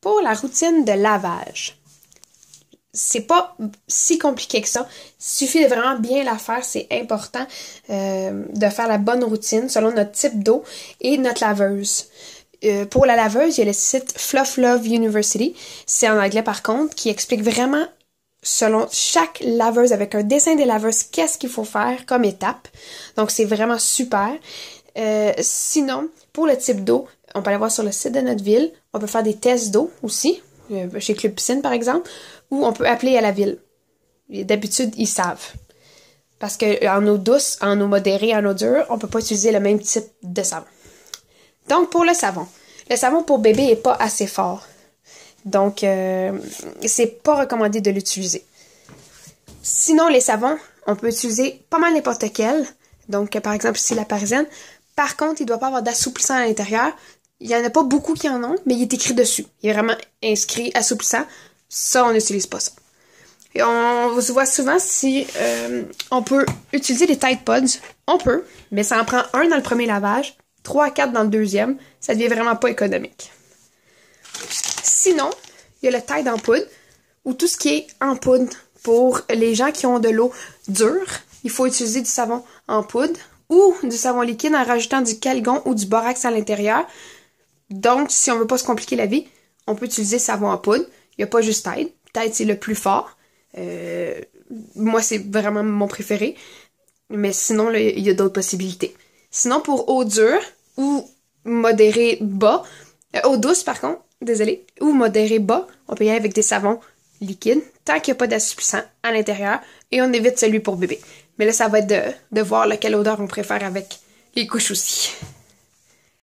Pour la routine de lavage, c'est pas si compliqué que ça. Il suffit de vraiment bien la faire. C'est important de faire la bonne routine selon notre type d'eau et notre laveuse. Pour la laveuse, il y a le site Fluff Love University. C'est en anglais par contre, qui explique vraiment selon chaque laveuse avec un dessin des laveuses qu'est-ce qu'il faut faire comme étape. Donc c'est vraiment super. Sinon, pour le type d'eau, on peut aller voir sur le site de notre ville. On peut faire des tests d'eau aussi, chez Club Piscine par exemple, ou on peut appeler à la ville. D'habitude, ils savent. Parce que en eau douce, en eau modérée, en eau dure, on peut pas utiliser le même type de savon. Donc pour le savon pour bébé est pas assez fort. Donc c'est pas recommandé de l'utiliser. Sinon les savons, on peut utiliser pas mal n'importe quel. Donc par exemple ici la parisienne. Par contre, il doit pas avoir d'assouplissant à l'intérieur. Il y en a pas beaucoup qui en ont, mais il est écrit dessus. Il est vraiment inscrit assouplissant. Ça, on n'utilise pas ça. Et on se voit souvent si on peut utiliser des Tide Pods. On peut, mais ça en prend un dans le premier lavage, 3 à 4 dans le deuxième. Ça devient vraiment pas économique. Sinon, il y a le Tide en poudre, ou tout ce qui est en poudre. Pour les gens qui ont de l'eau dure, il faut utiliser du savon en poudre ou du savon liquide en rajoutant du Calgon ou du borax à l'intérieur. Donc, si on veut pas se compliquer la vie, on peut utiliser savon en poudre. Il n'y a pas juste Tide. Tide, c'est le plus fort. Moi, c'est vraiment mon préféré. Mais sinon, là, il y a d'autres possibilités. Sinon, pour eau dure ou modéré bas, eau douce, par contre, désolé, ou modéré bas, on peut y aller avec des savons liquides, tant qu'il n'y a pas d'assouplissant à l'intérieur, et on évite celui pour bébé. Mais là, ça va être de voir quelle odeur on préfère avec les couches aussi.